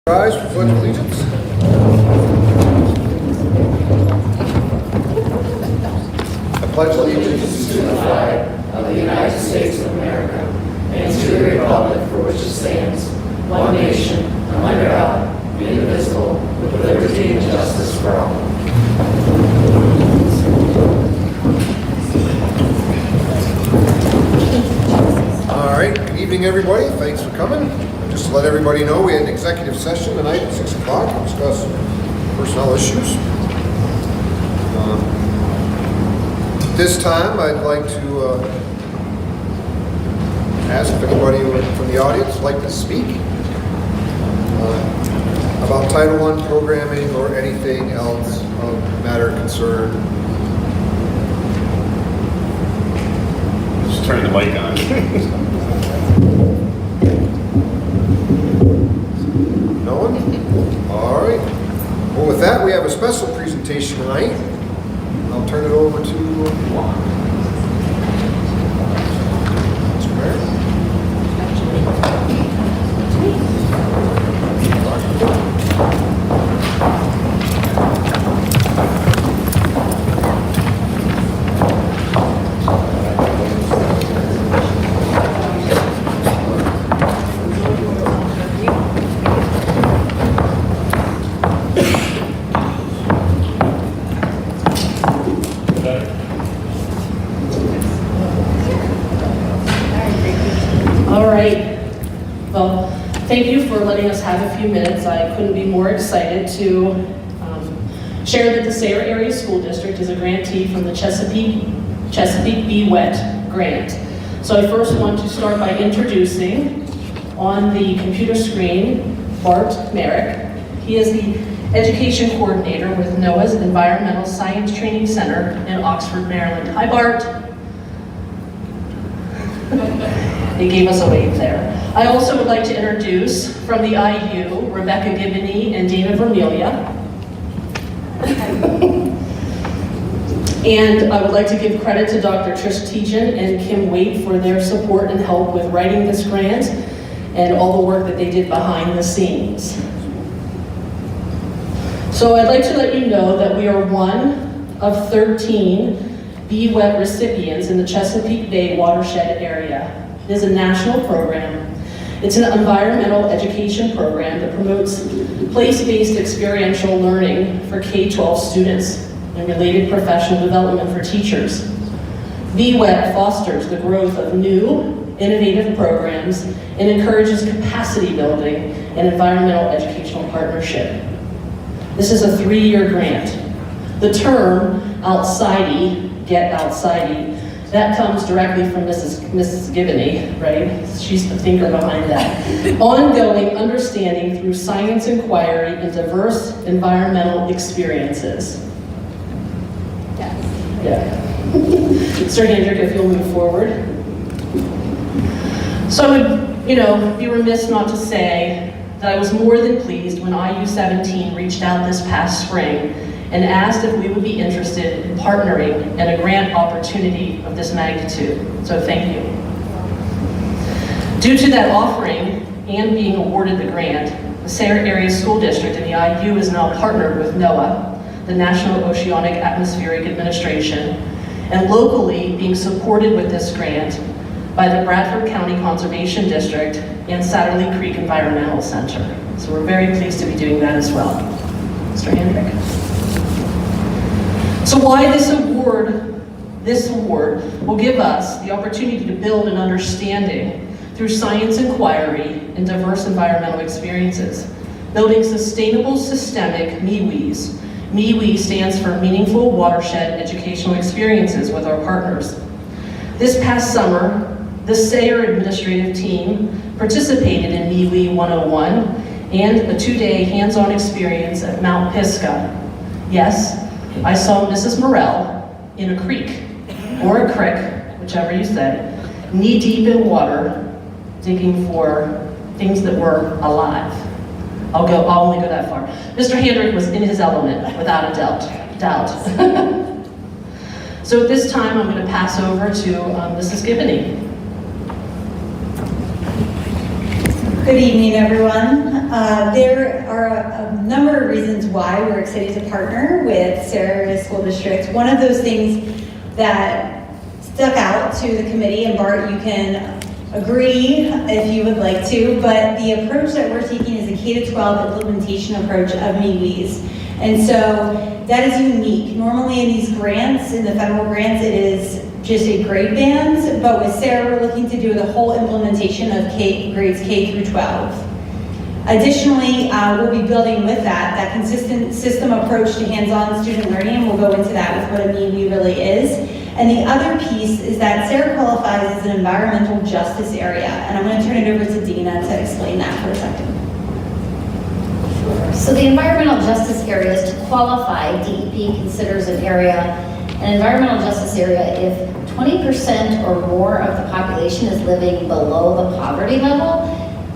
Rise for Pledge of Allegiance. I pledge allegiance to the flag of the United States of America and to the republic for which it stands, one nation, under God, indivisible, with liberty and justice for all. All right, good evening, everybody. Thanks for coming. Just to let everybody know, we had an executive session tonight at 6 o'clock to discuss personnel issues. This time, I'd like to ask if anybody from the audience would like to speak about Title I programming or anything else of matter of concern. Just turning the mic on. No one? All right. Well, with that, we have a special presentation tonight. I'll turn it over to Mr. Mayor. Well, thank you for letting us have a few minutes. I couldn't be more excited to share that the Sayre Area School District is a grantee from the Chesapeake BWET grant. So I first want to start by introducing on the computer screen Bart Merrick. He is the Education Coordinator with NOAA's Environmental Science Training Center in Oxford, Maryland. Hi, Bart. They gave us a wave there. I also would like to introduce from the IU, Rebecca Gibney and Dana Vermelia. And I would like to give credit to Dr. Trish Tejan and Kim Waite for their support and help with writing this grant and all the work that they did behind the scenes. So I'd like to let you know that we are one of 13 BWET recipients in the Chesapeake Bay watershed area. It is a national program. It's an environmental education program that promotes place-based experiential learning for K-12 students and related professional development for teachers. BWET fosters the growth of new, innovative programs and encourages capacity building and environmental educational partnership. This is a 3-year grant. The term outsidey, get outsidey, that comes directly from Mrs. Gibney, right? She's the thinker behind that. Ongoing understanding through science inquiry and diverse environmental experiences. Yes. Yeah. Mr. Hendrick, if you'll move forward. So I would, be remiss not to say that I was more than pleased when IU17 reached out this past spring and asked if we would be interested in partnering in a grant opportunity of this magnitude. So thank you. Due to that offering and being awarded the grant, the Sayre Area School District and the IU is now partnered with NOAA, the National Oceanic Atmospheric Administration, and locally being supported with this grant by the Bradford County Conservation District and Satterley Creek Environmental Center. So we're very pleased to be doing that as well. Mr. Hendrick. So why this award? This award will give us the opportunity to build an understanding through science inquiry and diverse environmental experiences, building sustainable systemic MIWEs. MIWE stands for Meaningful Watershed Educational Experiences with our partners. This past summer, the Sayre administrative team participated in MIWE 101 and a 2-day hands-on experience at Mount Pisgah. Yes, I saw Mrs. Morell in a creek, or a crick, whichever you said, knee-deep in water, digging for things that were alive. I'll only go that far. Mr. Hendrick was in his element, without a doubt. So at this time, I'm going to pass over to Mrs. Gibney. Good evening, everyone. There are a number of reasons why we're excited to partner with Sarah School District. One of those things that stuck out to the committee, and Bart, you can agree if you would like to, but the approach that we're taking is a K-12 implementation approach of MeWe's. And so that is unique. Normally in these grants, in the federal grants, it is just a grade band, but with Sarah, we're looking to do the whole implementation of grades K through 12. Additionally, we'll be building with that consistent system approach to hands-on student learning, and we'll go into that with what a MeWe really is. And the other piece is that Sarah qualifies as an environmental justice area, and I'm going to turn it over to Dina to explain that for a second. Sure. So the environmental justice areas, to qualify, DEP considers an area an environmental justice area if 20% or more of the population is living below the poverty level,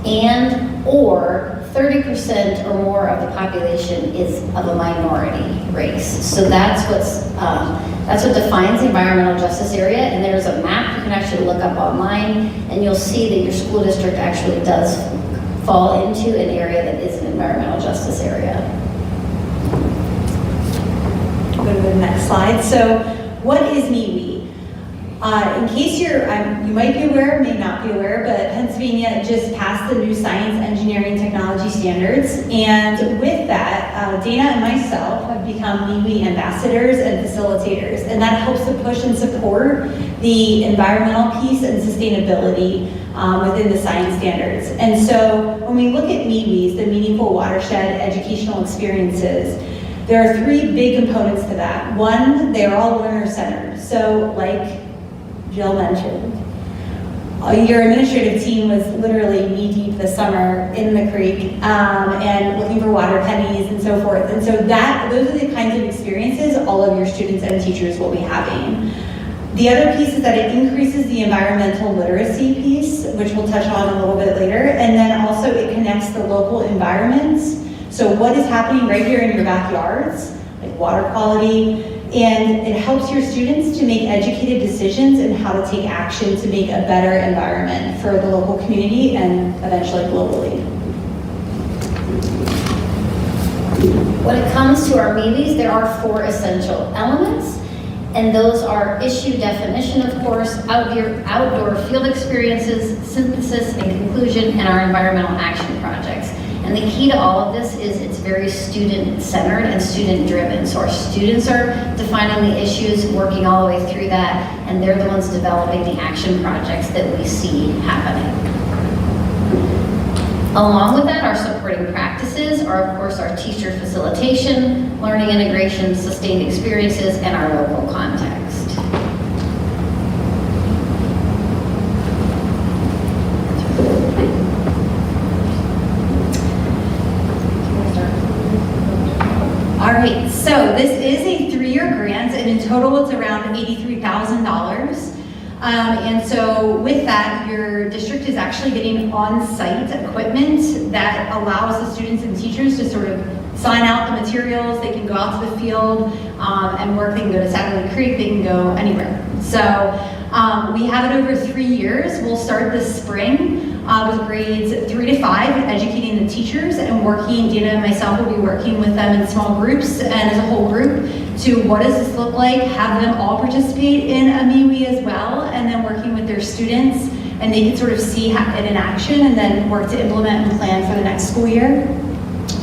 and or 30% or more of the population is of a minority race. So that's what defines the environmental justice area, and there's a map you can actually look up online, and you'll see that your school district actually does fall into an area that is an environmental justice area. Go to the next slide. So what is MeWe? In case you might be aware, may not be aware, but Pennsylvania just passed the new science, engineering, technology standards. And with that, Dana and myself have become MeWe ambassadors and facilitators. And that helps to push and support the environmental piece and sustainability within the science standards. And so when we look at MeWe's, the meaningful watershed educational experiences, there are three big components to that. One, they are all learner-centered. So like Jill mentioned, your administrative team was literally knee-deep this summer in the creek and looking for water pennies and so forth. And so those are the kinds of experiences all of your students and teachers will be having. The other piece is that it increases the environmental literacy piece, which we'll touch on a little bit later. And then also it connects the local environments. So what is happening right here in your backyards, like water quality, and it helps your students to make educated decisions and how to take action to make a better environment for the local community and eventually globally. When it comes to our MeWe's, there are 4 essential elements, and those are issue definition, of course, outdoor field experiences, synthesis and conclusion, and our environmental action projects. And the key to all of this is it's very student-centered and student-driven. So our students are defining the issues, working all the way through that, and they're the ones developing the action projects that we see happening. Along with that, our supporting practices are, of course, our teacher facilitation, learning integration, sustained experiences, and our local context. All right, so this is a 3-year grant, and in total it's around $83,000. And so with that, your district is actually getting on-site equipment that allows the students and teachers to sort of sign out the materials. They can go out to the field and work. They can go to Satellite Creek. They can go anywhere. So we have it over 3 years. We'll start this spring with grades 3 to 5, educating the teachers and working. Dana and myself will be working with them in small groups and as a whole group to what does this look like, have them all participate in a MeWe as well, and then working with their students, and they can sort of see it in action and then work to implement and plan for the next school year.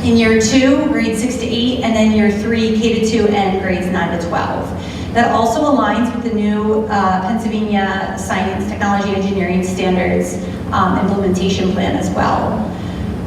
In year 2, grades 6 to 8, and then year 3, K to 2, and grades 9 to 12. That also aligns with the new Pennsylvania Science, Technology, Engineering Standards implementation plan as well.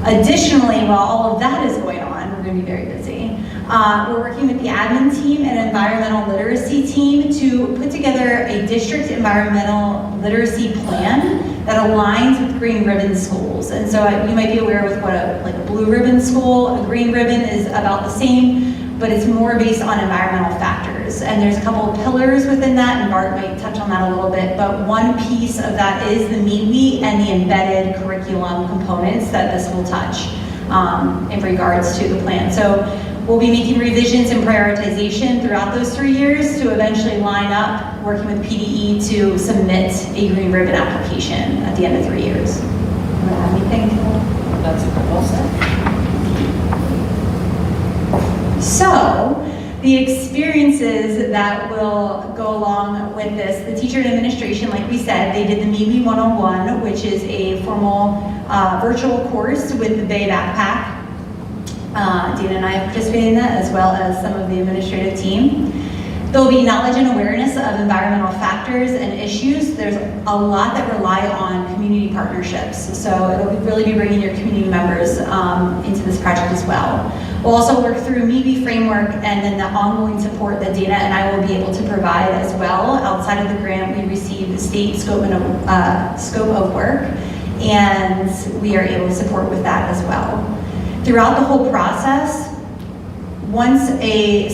Additionally, while all of that is going on, we're going to be very busy. We're working with the admin team and environmental literacy team to put together a district environmental literacy plan that aligns with green ribbon schools. And so you might be aware with what a blue ribbon school, a green ribbon is about the same, but it's more based on environmental factors. And there's a couple of pillars within that, and Bart might touch on that a little bit, but one piece of that is the MeWe and the embedded curriculum components that this will touch in regards to the plan. So we'll be making revisions and prioritization throughout those 3 years to eventually line up, working with PDE to submit a green ribbon application at the end of 3 years. You want to add anything? That's well said. The experiences that will go along with this, the teacher and administration, like we said, they did the MeWe 101, which is a formal virtual course with the Bay Backpack. Dana and I have participated in that, as well as some of the administrative team. There will be knowledge and awareness of environmental factors and issues. There's a lot that rely on community partnerships, so it'll really be bringing your community members into this project as well. We'll also work through MeWe framework and then the ongoing support that Dana and I will be able to provide as well. Outside of the grant, we receive the state scope of work, and we are able to support with that as well. Throughout the whole process, once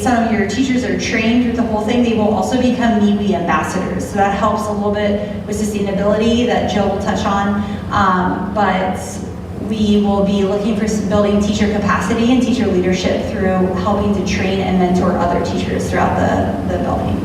some of your teachers are trained through the whole thing, they will also become MeWe ambassadors. So that helps a little bit with sustainability that Jill will touch on. But we will be looking for building teacher capacity and teacher leadership through helping to train and mentor other teachers throughout the building.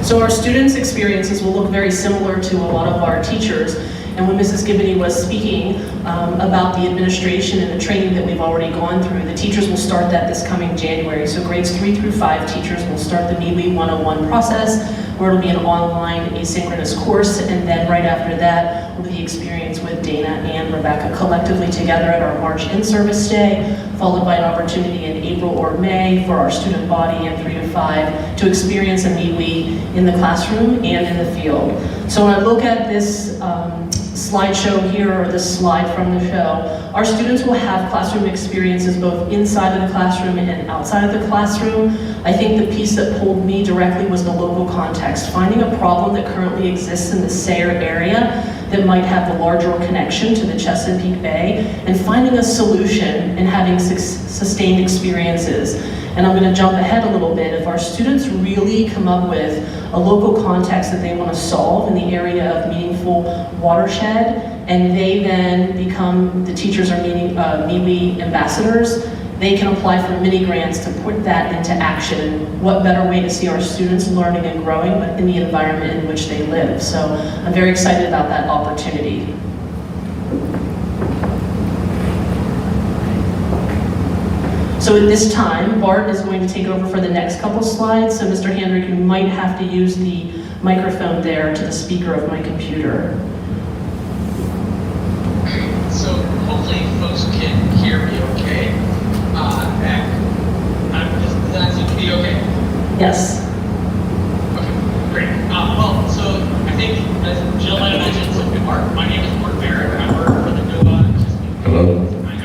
So our students' experiences will look very similar to a lot of our teachers. And when Mrs. Gibney was speaking about the administration and the training that we've already gone through, the teachers will start that this coming January. So grades 3 through 5 teachers will start the MeWe 101 process, where it'll be an online asynchronous course, and then right after that will be the experience with Dana and Rebecca collectively together at our March in-service day, followed by an opportunity in April or May for our student body in 3 to 5 to experience a MeWe in the classroom and in the field. So when I look at this slideshow here, or this slide from the show, our students will have classroom experiences both inside of the classroom and outside of the classroom. I think the piece that pulled me directly was the local context, finding a problem that currently exists in the Sayre area that might have the larger connection to the Chesapeake Bay, and finding a solution and having sustained experiences. And I'm going to jump ahead a little bit. If our students really come up with a local context that they want to solve in the area of meaningful watershed, and they then become, the teachers are MeWe ambassadors, they can apply for mini grants to put that into action. What better way to see our students learning and growing, but in the environment in which they live. So I'm very excited about that opportunity. So at this time, Bart is going to take over for the next couple slides. So Mr. Hendrick, you might have to use the microphone there to the speaker of my computer. So hopefully folks can hear me okay. Does that seem to be okay? Yes. Okay, great. Well, so I think as Jill might have mentioned, so my name is Mark Barrett. I work for the NOVA. Hello. I'm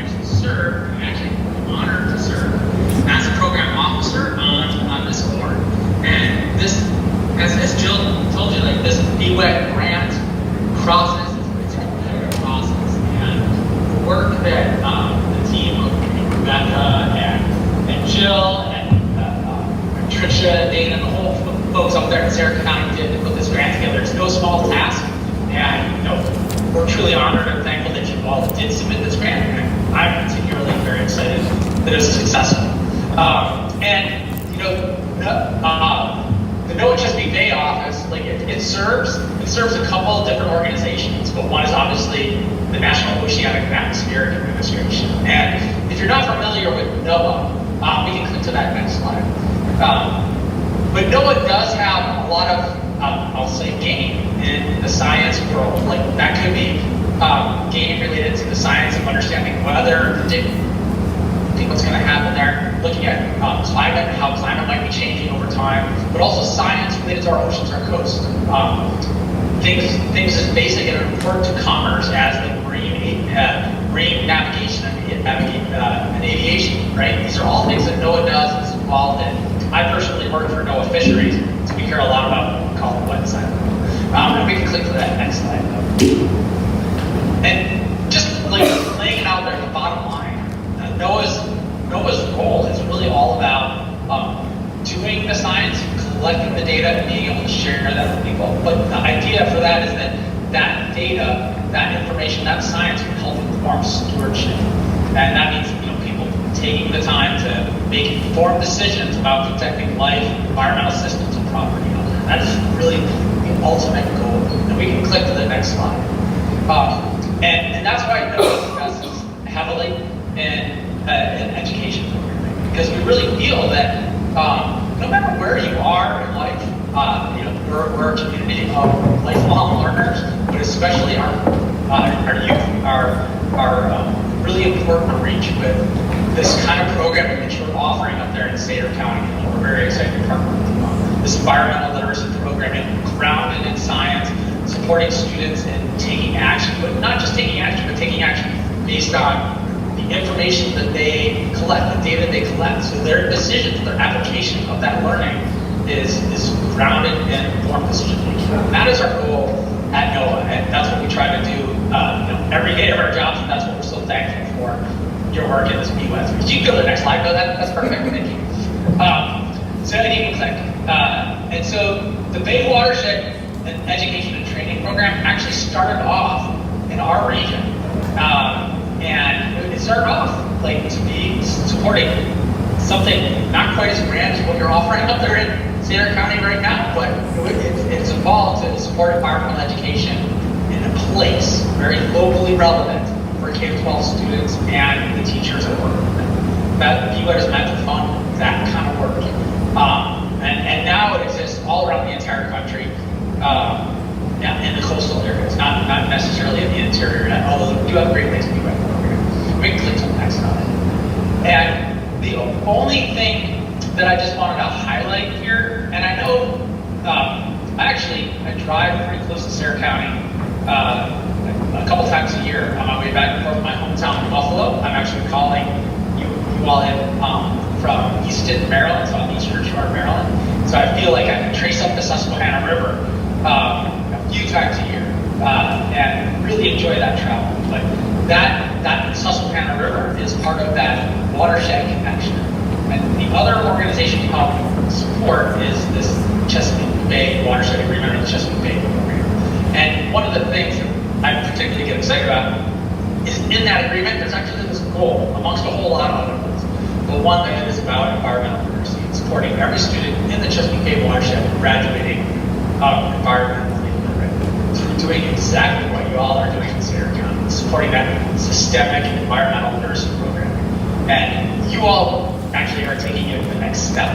actually honored to serve as a program officer on this award. And this, as Jill told you, like this BWET grant process, it's a competitive process. And the work that the team of Rebecca and Jill and Tricia, Dana, and the whole folks up there in Sayre County did to put this grant together, it's no small task. And we're truly honored and thankful that you all did submit this grant. And I'm particularly very excited that it was successful. The NOAA Chesapeake Bay office, like it serves a couple of different organizations, but one is obviously the National Oceanic and Atmospheric Administration. And if you're not familiar with NOAA, we can click to that next slide. But NOAA does have a lot of, I'll say, game in the science world. Like that could be game related to the science of understanding weather, predicting what's going to happen there, looking at climate and how climate might be changing over time, but also science related to our oceans, our coasts. Things as basic and important to commerce as the marine navigation and aviation, right? These are all things that NOAA does and is involved in. I personally work for NOAA Fisheries, so we care a lot about what we call the wet side. And we can click to that next slide. And just like laying it out there at the bottom line, NOAA's role is really all about doing the science, collecting the data, and being able to share that with people. But the idea for that is that data, that information, that science can help inform stewardship. And that means people taking the time to make informed decisions about protecting life, environmental systems, and property. That is really the ultimate goal. And we can click to the next slide. And that's why NOAA invests heavily really feel that no matter where you are in life, we're a community of lifelong learners, but especially our youth are really important to reach with this kind of program that you're offering up there in Sater County. And we're very excited to partner with you on this environmental literacy program, grounded in science, supporting students in taking action, but not just taking action, but taking action based on the information that they collect, the data they collect. So their decisions, their application of that learning is grounded in informed decision making. And that is our goal at NOAA, and that's what we try to do every day of our jobs, and that's what we're so thankful for your work in this BWET. So you can go to the next slide, though. That's perfect. Thank you. So I need to click. And so the Bay Watershed Education and Training Program actually started off in our region. And it started off to be supporting something not quite as grand as what you're offering up there in Sater County right now, but it's evolved to support environmental education in a place very locally relevant for K-12 students and the teachers that work with them. That BWET is meant to fund that kind of work. And now it exists all around the entire country, in the coastal areas, not necessarily in the interior, although we do have Great Lakes BWET program. We can click to the next slide. And the only thing that I just wanted to highlight here, and I know I drive pretty close to Sater County a couple times a year on my way back and forth to my hometown in Buffalo. I'm actually calling you all in from Easton, Maryland, so on the Eastern Shore of Maryland. So I feel like I can trace up the Susquehanna River a few times a year and really enjoy that travel. But that Susquehanna River is part of that watershed connection. And the other organization we help support is this Chesapeake Bay Watershed Agreement, or the Chesapeake Bay Program. And one of the things that I particularly get excited about is in that agreement, there's actually this goal, amongst a whole lot of other ones, but one that is about environmental literacy, supporting every student in the Chesapeake Bay Watershed graduating environmentally literate. So we're doing exactly what you all are doing in Sater County, supporting that systemic environmental literacy program. And you all actually are taking it to the next step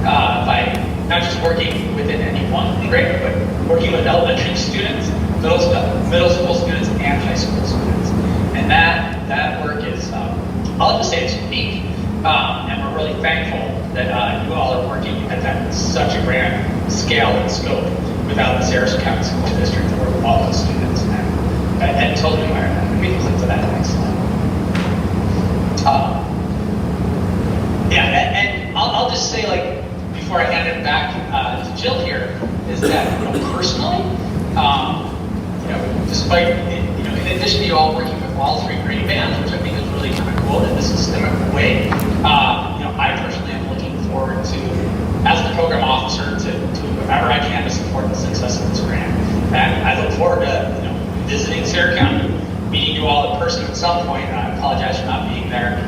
by not just working within any one grade, but working with elementary students, middle school students, and high school students. And that work is, I'll just say it's unique. And we're really thankful that you all are working at that such a grand scale and scope without the Sarasota County School District to work with all those students and totally admire that. We can click to that next slide. And I'll just say, before I hand it back to Jill here, is that personally, despite in addition to you all working with all three grade bands, which I think is really kind of cool in this systemic way, I personally am looking forward to, as the program officer, to whoever I can to support the success of this grant. And I look forward to visiting Sater County, meeting you all in person at some point. And I apologize for not being there,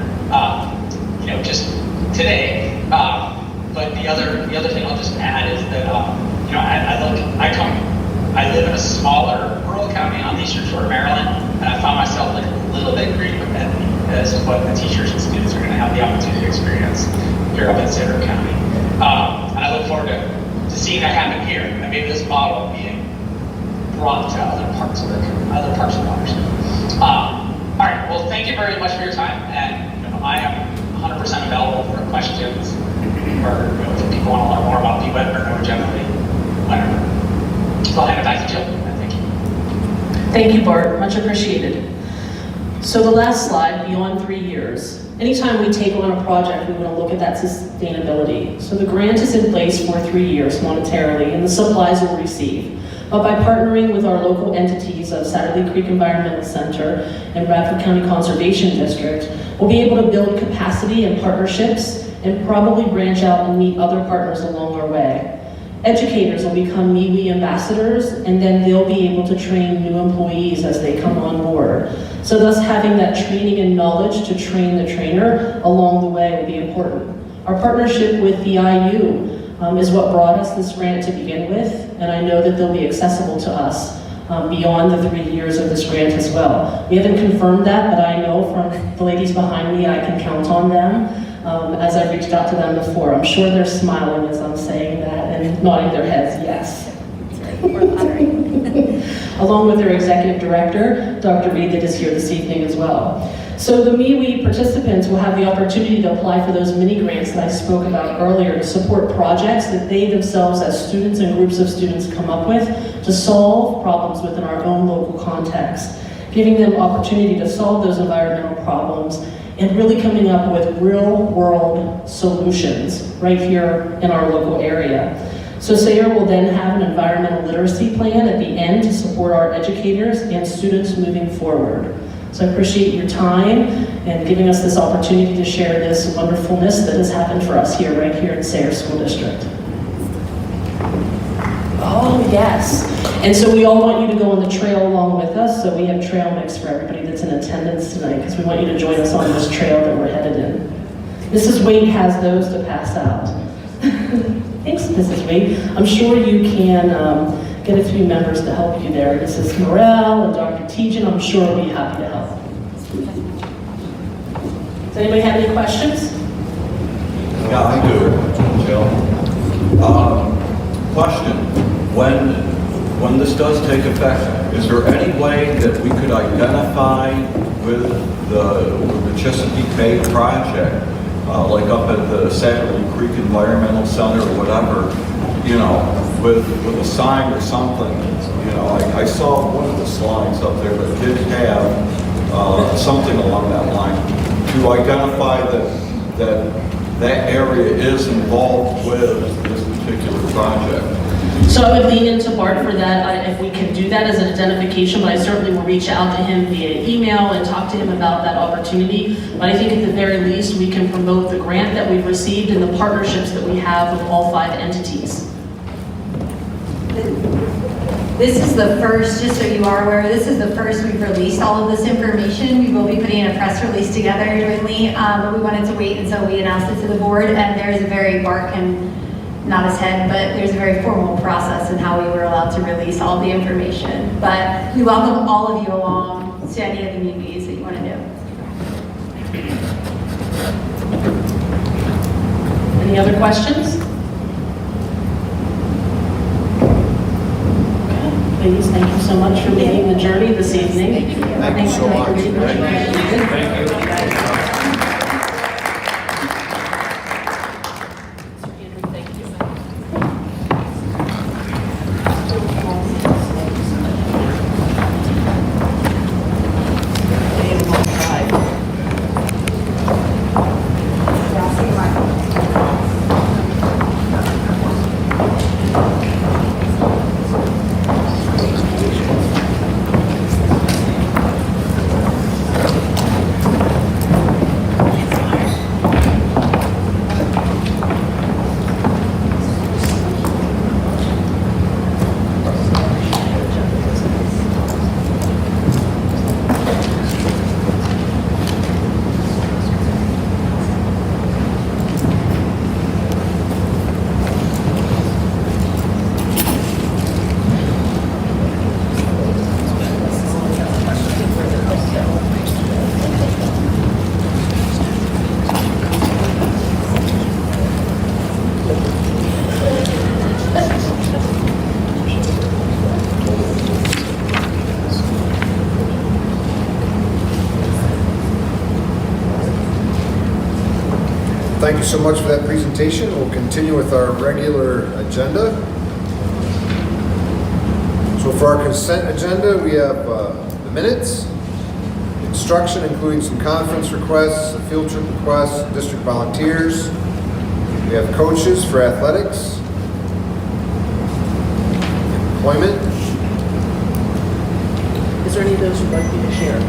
just today. But the other thing I'll just add is that I live in a smaller rural county on the Eastern Shore of Maryland, and I found myself a little bit green with that as what the teachers and students are going to have the opportunity to experience here up in Sater County. And I look forward to seeing that happen here, and maybe this model being brought to other parts of the watershed. All right. Well, thank you very much for your time, and I am 100% available for questions, or if people want to learn more about BWET or know generally, whatever. So I'll hand it back to Jill. Thank you. Thank you, Bart. Much appreciated. So the last slide, beyond 3 years. Anytime we take on a project, we want to look at that sustainability. So the grant is in place for 3 years monetarily, and the supplies will receive. But by partnering with our local entities of Satterley Creek Environmental Center and Bradford County Conservation District, we'll be able to build capacity and partnerships and probably branch out and meet other partners along our way. Educators will become MeWe ambassadors, and then they'll be able to train new employees as they come on board. So thus having that training and knowledge to train the trainer along the way will be important. Our partnership with the IU is what brought us this grant to begin with, and I know that they'll be accessible to us beyond the 3 years of this grant as well. We haven't confirmed that, but I know from the ladies behind me I can count on them. as I've reached out to them before. I'm sure they're smiling as I'm saying that and nodding their heads yes. Along with their executive director, Dr. Reed, that is here this evening as well. So the MeWe participants will have the opportunity to apply for those mini grants that I spoke about earlier to support projects that they themselves as students and groups of students come up with to solve problems within our own local context, giving them opportunity to solve those environmental problems and really coming up with real world solutions right here in our local area. So SAYER will then have an environmental literacy plan at the end to support our educators and students moving forward. So I appreciate your time and giving us this opportunity to share this wonderfulness that has happened for us here, right here in SAYER School District. Oh, yes. And so we all want you to go on the trail along with us, so we have trail mix for everybody that's in attendance tonight, because we want you to join us on this trail that we're headed in. Mrs. Wade has those to pass out. Thanks, Mrs. Wade. I'm sure you can get a few members to help you there. Mrs. Morel and Dr. Tejan, I'm sure will be happy to help. Does anybody have any questions? Yeah, I do, Jill. Question, when this does take effect, is there any way that we could identify with the Chesapeake Bay project, like up at the Satterley Creek Environmental Center or whatever, you know, with a sign or something? You know, I saw one of the slides up there that did have something along that line to identify that area is involved with this particular project. So I would lean into Bart for that, if we can do that as an identification, but I certainly will reach out to him via email and talk to him about that opportunity. But I think at the very least, we can promote the grant that we've received and the partnerships that we have with all 5 entities. This is the first, just so you are aware, this is the first we've released all of this information. We will be putting a press release together jointly, but we wanted to wait until we announced it to the board, and there is a very Bart can not his head, but there's a very formal process in how we were allowed to release all the information. But we welcome all of you along to any of the meetings that you want to do. Any other questions? Okay, ladies, thank you so much for making the journey this evening. Thank you so much. Thank you. Thank you so much for that presentation. We'll continue with our regular agenda. So for our consent agenda, we have the minutes, instruction including some conference requests, a field trip requests, district volunteers. We have coaches for athletics, employment. Is there any of those you'd like me to share?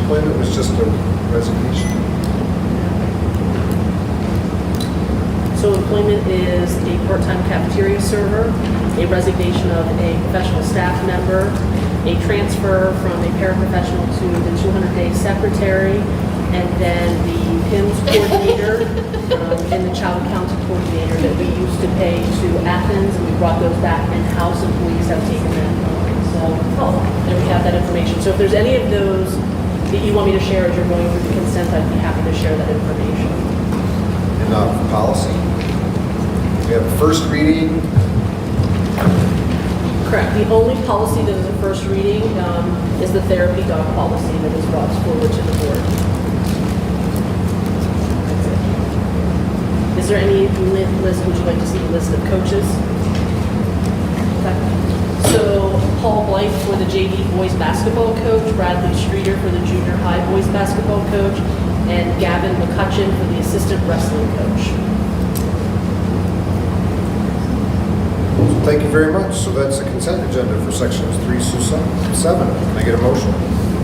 Employment was just a resignation. So employment is a part-time cafeteria server, a resignation of a professional staff member, a transfer from a paraprofessional to the 200-day secretary, and then the PIMS coordinator and the child council coordinator that we used to pay to Athens, and we brought those back in-house. Employees have taken that on. So there we have that information. So if there's any of those that you want me to share as you're going through the consent, I'd be happy to share that information. And policy. We have a first reading. Correct. The only policy that is a first reading is the therapy dog policy that is brought forward to the board. That's it. Is there any list, would you like to see the list of coaches? Okay. So Paul Blythe for the JV boys basketball coach, Bradley Streeter for the junior high boys basketball coach, and Gavin McCutcheon for the assistant wrestling coach. Thank you very much. So that's the consent agenda for sections 3 through 7. Can I get a motion?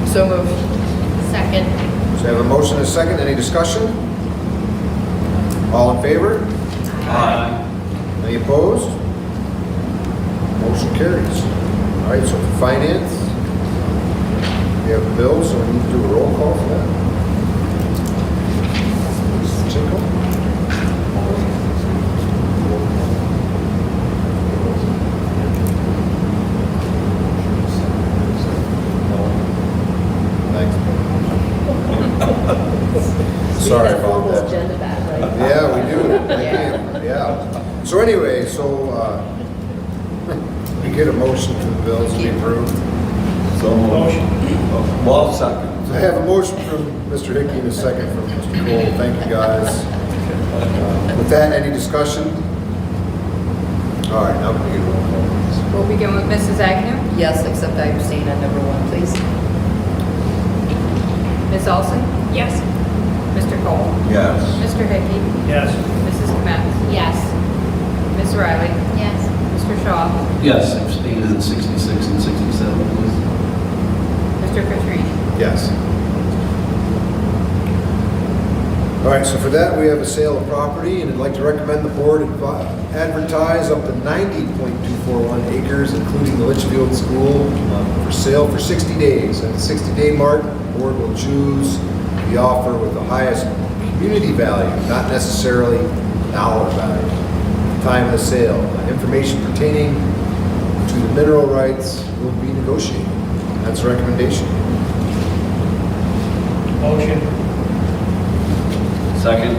So moved. Second. So I have a motion and a second. Any discussion? All in favor? Aye. Any opposed? Motion carries. All right, so for finance, we have the bills, so we need to do a roll call for that. Mrs. Chinkle? Sorry We have about that that. agenda back, right? Yeah, we do. Yeah. So anyway, we get a motion for the bills to be approved. So motion. Well, second. So I have a motion from Mr. Hickey and a second from Mr. Cole. Thank you, guys. With that, any discussion? All right, now can we get a roll call, please? We'll begin with Mrs. Agnew. Yes, except I abstain on number 1, please. Ms. Olson? Yes. Mr. Cole? Yes. Mr. Hickey? Yes. Mrs. Kmetz? Yes. Ms. Riley? Yes. Mr. Shaw? Yes, abstain on 66 and 67, please. Mr. Katrine? Yes. All right, so for that, we have a sale of property, and I'd like to recommend the board advertise up to 90.241 acres, including the Litchfield School, for sale for 60 days. At the 60-day mark, the board will choose the offer with the highest community value, not necessarily dollar value. Time of the sale. Information pertaining to the mineral rights will be negotiated. That's a recommendation. Motion. Second.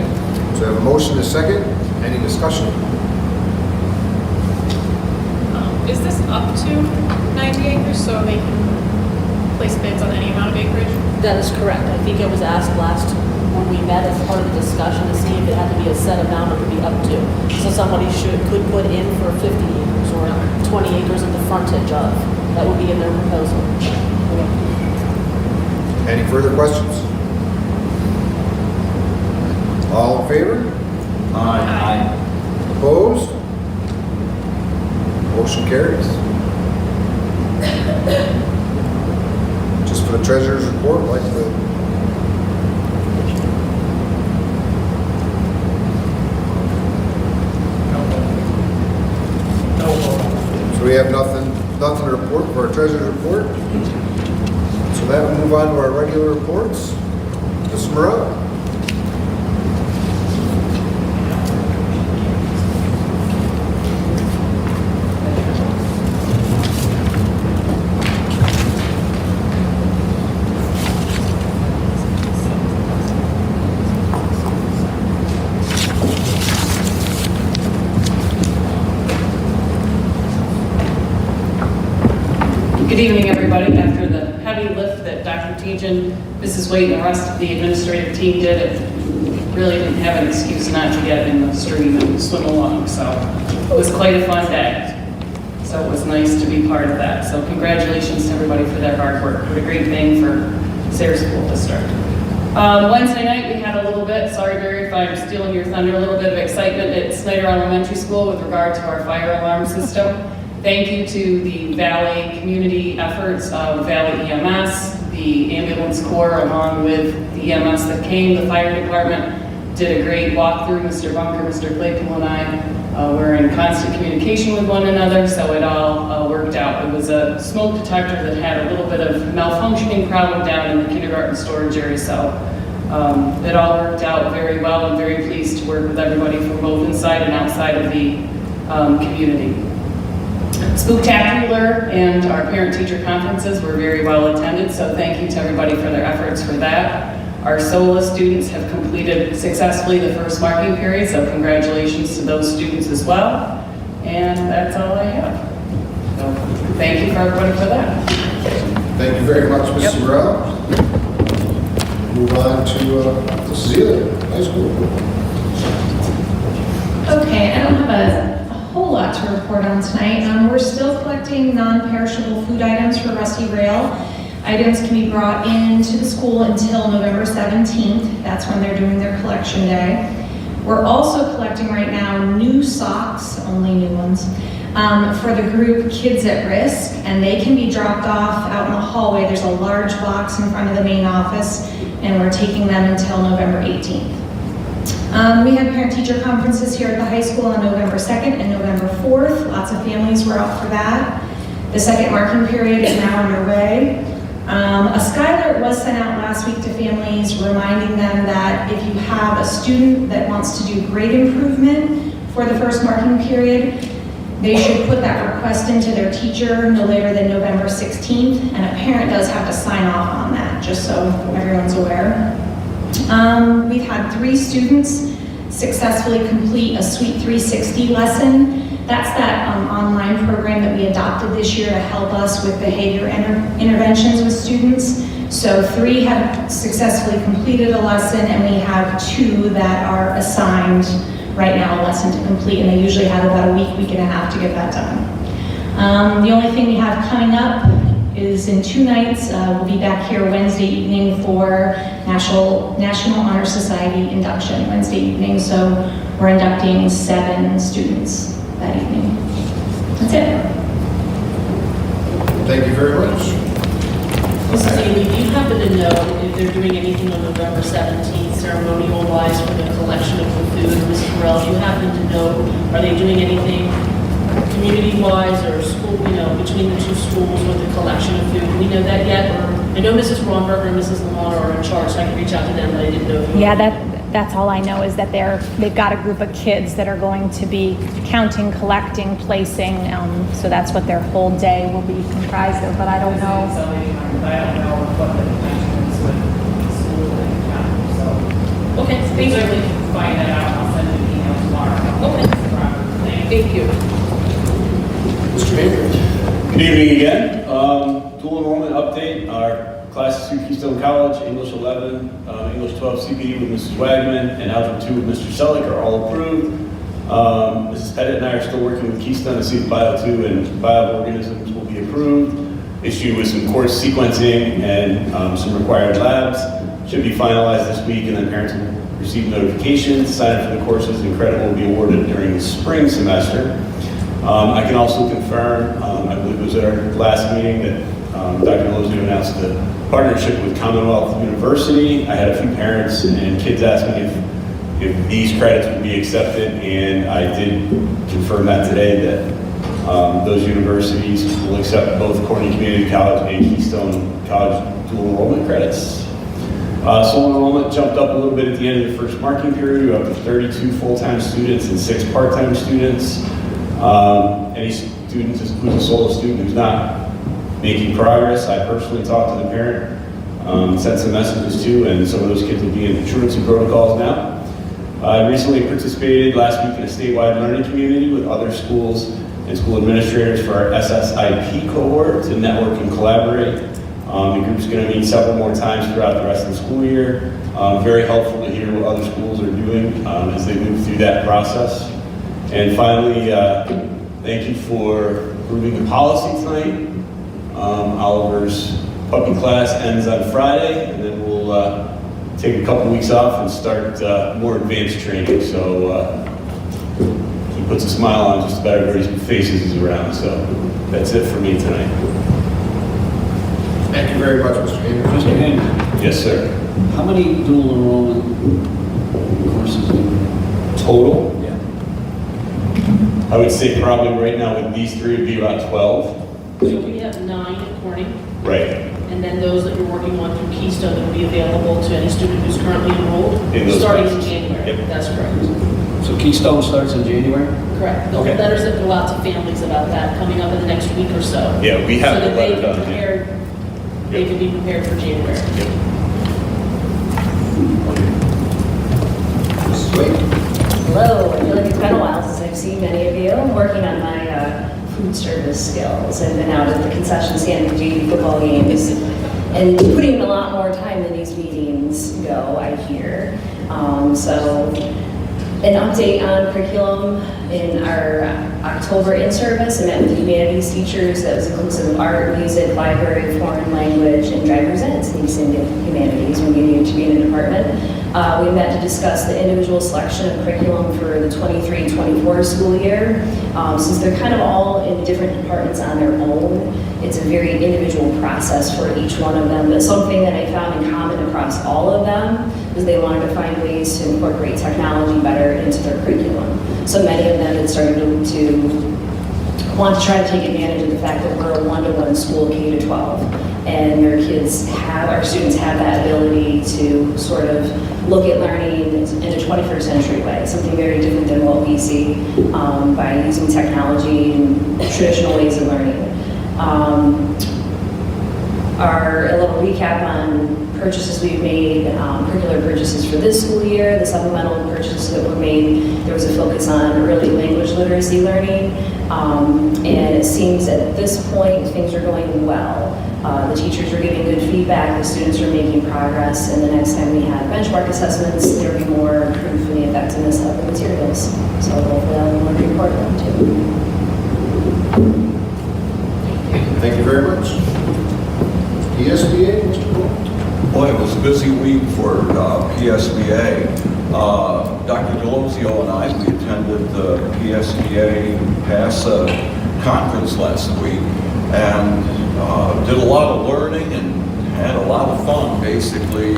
So I have a motion and a second. Any discussion? Is this up to 90 acres so they can place bids on any amount of acreage? That is correct. I think it was asked last when we met as part of the discussion to see if it had to be a set amount or could be up to. So somebody could put in for 50 acres or 20 acres at the frontage of. That would be in their proposal. Any further questions? All in favor? Aye. Opposed? Motion carries. Just for the treasurer's report, I'd like to So we have nothing to report for our treasurer's report. So that will move on to our regular reports. Ms. Morrell? Good evening, everybody. After the heavy lift that Dr. Tejan, Mrs. Waite, and the rest of the administrative team did, it really didn't have an excuse not to get in the stream and swim along. So it was quite a fun day. So it was nice to be part of that. So congratulations to everybody for their hard work. What a great thing for Sayre School to start. Wednesday night we had a little bit, sorry Barry if I'm stealing your thunder, a little bit of excitement at Snyder Elementary School with regard to our fire alarm system. Thank you to the Valley community efforts of Valley EMS, the ambulance corps, along with the EMS that came. The fire department did a great walkthrough. Mr. Bunker, Mr. Claypool, and I were in constant communication with one another, so it all worked out. It was a smoke detector that had a little bit of malfunctioning problem down in the kindergarten storage area, so it all worked out very well. I'm very pleased to work with everybody from both inside and outside of the community. Spooktacular and our parent-teacher conferences were very well attended, so thank you to everybody for their efforts for that. Our SOLA students have completed successfully the first marking period, so congratulations to those students as well. And that's all I have. So thank you for everybody for that. Thank you very much, Mrs. Morel. Move on to Mrs. Ely, high school. Okay, I don't have a whole lot to report on tonight. We're still collecting non-perishable food items for Rusty Rail. Items can be brought into the school until November 17th. That's when they're doing their collection day. We're also collecting right now new socks, only new ones, for the group Kids at Risk, and they can be dropped off out in the hallway. There's a large box in front of the main office, and we're taking them until November 18th. We had parent-teacher conferences here at the high school on November 2nd and November 4th. Lots of families were out for that. The second marking period is now underway. A Skyalert was sent out last week to families, reminding them that if you have a student that wants to do grade improvement for the first marking period, they should put that request into their teacher no later than November 16th, and a parent does have to sign off on that, just so everyone's aware. We've had 3 students successfully complete a Suite 360 lesson. That's that online program that we adopted this year to help us with behavior interventions with students. So 3 have successfully completed a lesson, and we have 2 that are assigned right now a lesson to complete, and they usually have about a week and a half to get that done. The only thing we have coming up is in 2 nights. We'll be back here Wednesday evening for National Honor Society induction Wednesday evening. So we're inducting 7 students that evening. That's it. Thank you very much. Mrs. Ely, do you happen to know if they're doing anything on November 17th ceremonial-wise for the collection of the food? Mrs. Morel, do you happen to know, are they doing anything community-wise or school, between the 2 schools with the collection of food? Do we know that yet? Or I know Mrs. Romberger and Mrs. Lamar are in charge, so I can reach out to them, but I didn't know. Yeah, that's all I know is that they've got a group of kids that are going to be counting, collecting, placing. So that's what their whole day will be comprised of. But I don't know. I don't know what the intention is with the school and the county, so. Okay, thank you. Certainly can find that out. I'll send an email tomorrow. Okay. Thank you. Mr. Baker. Good evening again. Dual enrollment update. Our classes through Keystone College, English 11, English 12 CPD with Mrs. Wagman, and Algebra 2 with Mr. Selleck are all approved. Mrs. Pettit and I are still working with Keystone to see if Bio 2 and bioorganisms will be approved. Issue with some course sequencing and some required labs. Should be finalized this week, and then parents will receive notifications. Sign up for the courses, and credit will be awarded during the spring semester. I can also confirm, I believe it was at our last meeting, that Dr. Lozio announced a partnership with Commonwealth University. I had a few parents and kids ask me if these credits would be accepted, and I did confirm that today, that those universities will accept both Courtney Community College and Keystone College dual enrollment credits. Sole enrollment jumped up a little bit at the end of the first marking period. We're up to 32 full-time students and 6 part-time students. Any student who's a solo student who's not making progress, I personally talked to the parent, sent some messages to, and some of those kids will be in truancy protocols now. I recently participated last week in a statewide learning community with other schools and school administrators for our SSIP cohort to network and collaborate. The group's going to meet several more times throughout the rest of the school year. Very helpful to hear what other schools are doing as they move through that process. And finally, thank you for approving the policy tonight. Oliver's puppy class ends on Friday, and then we'll take a couple weeks off and start more advanced training. So he puts a smile on just about everybody's faces he's around. So that's it for me tonight. Thank you very much, Mr. Hamer. Mr. Hamer, Yes, sir. how many dual enrollment courses do you have? Total? Yeah. I would say probably right now with these 3 would be about 12. So we have 9 at Corning, Right. and then those that you're working on through Keystone that will be available to any student who's currently enrolled, In those starting in classes. January. Yep. That's correct. So Keystone starts in January? Correct. The Okay. letters that go out to families about that coming up in the next week or so. Yeah, we have So the that they letter can done, yeah. prepare, they can be prepared for January. Mrs. Wade? Hello, I feel like it's been a while since I've seen many of you. I'm working on my food service skills. I've been out at the concession stand for JV football games and putting a lot more time than these meetings go, I hear. So an update on curriculum in our October in-service. I met with the humanities teachers. That was inclusive of art, music, library, foreign language, and driver's ed sneaks into humanities when you need to be in a department. We met to discuss the individual selection of curriculum for the 23-24 school year. Since they're kind of all in different departments on their own, it's a very individual process for each one of them. But something that I found in common across all of them is they wanted to find ways to incorporate technology better into their curriculum. So many of them had started to want to try to take advantage of the fact that we're a one-to-one school K-12. And our students have that ability to sort of look at learning in a 21st century way, something very different than what we see by using technology and traditional ways of learning. A little recap on purchases we've made, curricular purchases for this school year, the supplemental purchases that were made. There was a focus on early language literacy learning, and it seems that at this point things are going well. The teachers are giving good feedback, the students are making progress, and the next time we have benchmark assessments, there will be more proof in the effectiveness of the materials. So hopefully I'll have more to report on too. Thank you very much. PSBA, Mr. Cole? Boy, it was a busy week for PSBA. Dr. Delosio and I, we attended the PSBA PASA conference last week and did a lot of learning and had a lot of fun, basically,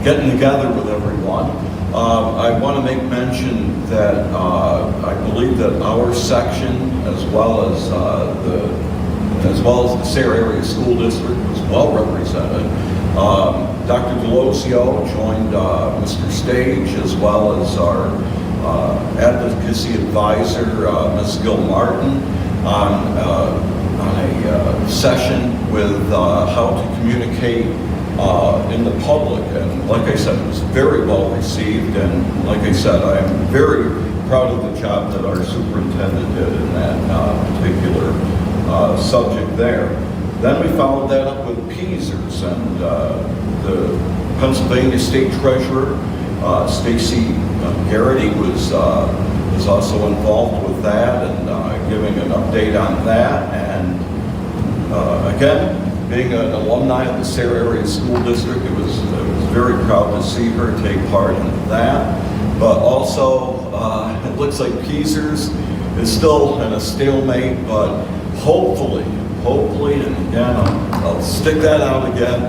getting together with everyone. I want to make mention that I believe that our section, as well as the Sayre Area School District, was well represented. Dr. Delosio joined Mr. Stage, as well as our advocacy advisor, Ms. Gil-Martin, on a session with how to communicate in the public. And like I said, it was very well received. And like I said, I am very proud of the job that our superintendent did in that particular subject there. Then we followed that up with PSERS, and the Pennsylvania State Treasurer, Stacy Garrity, was also involved with that and giving an update on that. And again, being an alumni of the Sayre Area School District, I was very proud to see her take part in that. But also, it looks like PSERS is still in a stalemate, but hopefully, and again, I'll stick that out again,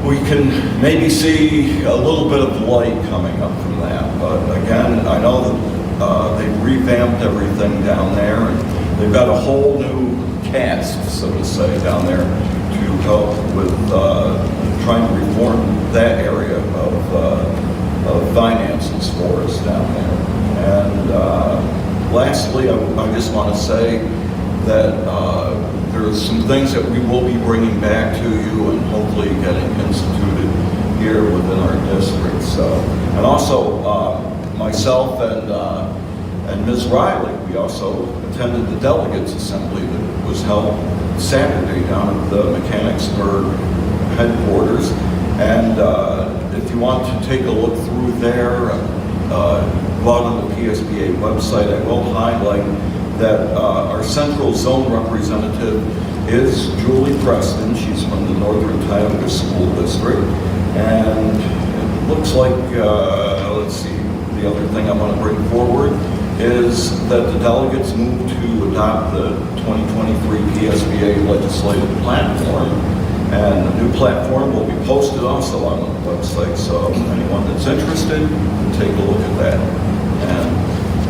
we can maybe see a little bit of light coming up from that. But again, I know that they've revamped everything down there, and they've got a whole new cast, so to say, down there to help with trying to reform that area of finances for us down there. And lastly, I just want to say that there's some things that we will be bringing back to you and hopefully getting instituted here within our district. So, and also myself and Ms. Riley, we also attended the delegates assembly that was held Saturday down at the Mechanicsburg headquarters. And if you want to take a look through there, go out on the PSBA website, I will highlight that our central zone representative is Julie Preston. She's from the Northern Tioga School District. And it looks like, let's see, the other thing I want to bring forward is that the delegates moved to adopt the 2023 PSBA legislative platform. And the new platform will be posted also on the website, so anyone that's interested can take a look at that. And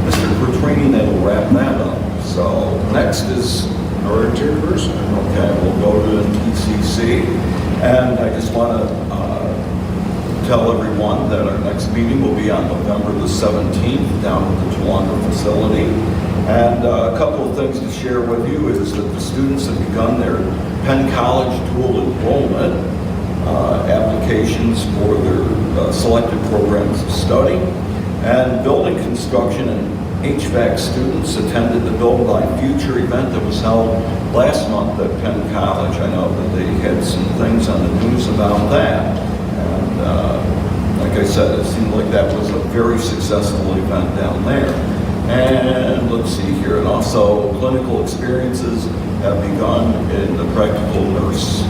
Mr. Bertrini, that'll wrap that up. So next is our chairperson. Okay, we'll go to the TCC. And I just want to tell everyone that our next meeting will be on November the 17th down at the Toowoomba facility. And a couple of things to share with you is that the students have begun their Penn College dual enrollment applications for their selected programs of study. And building construction and HVAC students attended the Build My Future event that was held last month at Penn College. I know that they had some things on the news about that. And like I said, it seemed like that was a very successful event down there. And let's see here, and also clinical experiences have begun in the practical nurse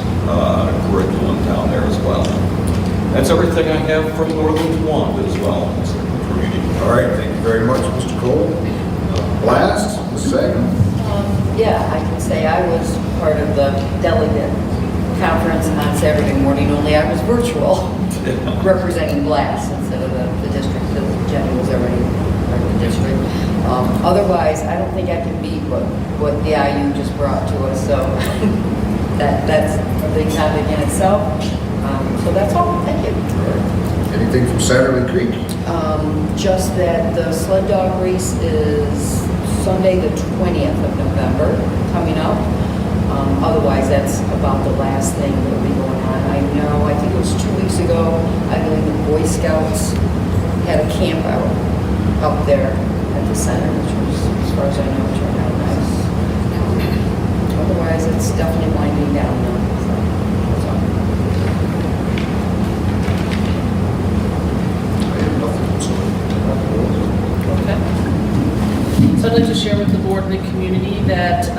curriculum down there as well. That's everything I have from Northern Toowoomba as well. All right, thank you very much, Mr. Cole. Blast, Ms. Sagan. Yeah, I can say I was part of the delegate conference on Saturday morning, only I was virtual, representing Blast instead of the district, because Jenny was already part of the district. Otherwise, I don't think I can beat what the IU just brought to us, so that's a big topic in itself. So that's all, thank you. Anything from Satterley Creek? Just that the sled dog race is Sunday the 20th of November coming up. Otherwise, that's about the last thing that will be going on. I know, I think it was 2 weeks ago, I believe the Boy Scouts had a camp out up there at the center, which was, as far as I know, turned out nice. Otherwise, it's definitely winding down now. So, that's all. Okay. So I'd like to share with the board and the community that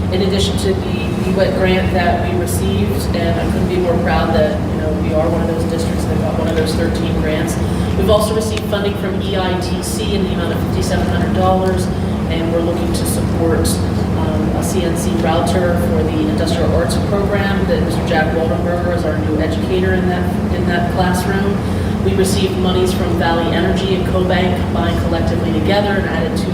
in addition to the UWET grant that we received, and I couldn't be more proud that we are one of those districts that got one of those 13 grants. We've also received funding from EITC in the amount of $5,700, and we're looking to support a CNC router for the industrial arts program that Mr. Jack Waldenberger is our new educator in that classroom. We received monies from Valley Energy and CoBank combined collectively together and added 2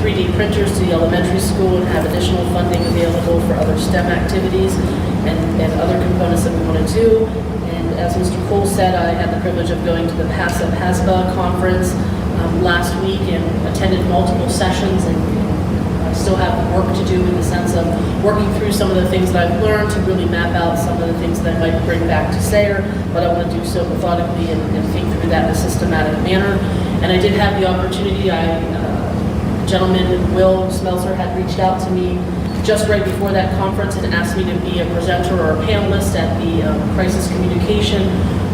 3D printers to the elementary school and have additional funding available for other STEM activities and other components that we want to do. And as Mr. Cole said, I had the privilege of going to the PASA conference last week and attended multiple sessions, and I still have work to do in the sense of working through some of the things that I've learned to really map out some of the things that I might bring back to Sayre, but I want to do so methodically and think through that in a systematic manner. And I did have the opportunity, gentleman, Will Smeltzer, had reached out to me just right before that conference and asked me to be a presenter or a panelist at the crisis communication.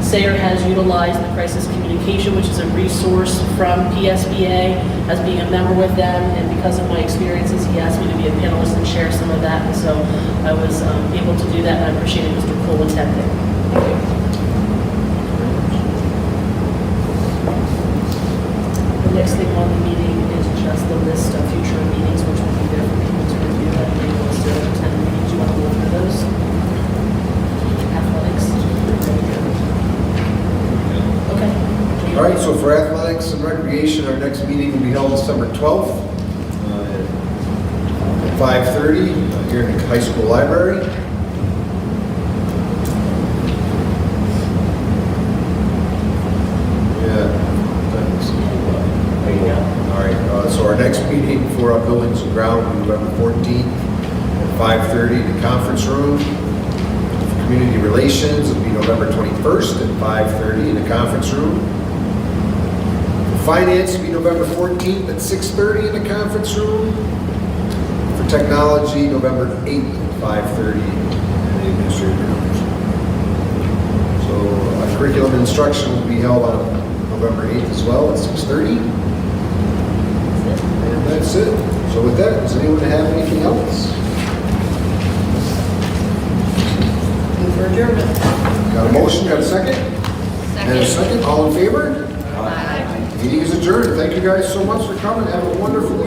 Sayre has utilized the crisis communication, which is a resource from PSBA, as being a member with them, and because of my experiences, he asked me to be a panelist and share some of that, and so I was able to do that, and I appreciated Mr. Cole attending. Thank you. The next thing on the meeting is just the list of future meetings, which will be there for people to review that they want to attend meetings. Do you want to go through those? Athletics? Okay. All right, so for athletics and recreation, our next meeting will be held December 12th at 5:30 here in the high school library. So our next meeting for our buildings and ground will be November 14th at 5:30 in the conference room. For community relations, it'll be November 21st at 5:30 in the conference room. For finance, it'll be November 14th at 6:30 in the conference room. For technology, November 8th at 5:30 in the administrative conference room. So curriculum instruction will be held on November 8th as well at 6:30. And that's it. So with that, does anyone have anything else? Move for adjournment. Got a motion, got a second? And a second, all in favor? Aye. Meeting is adjourned. Thank you guys so much for coming. Have a wonderful evening.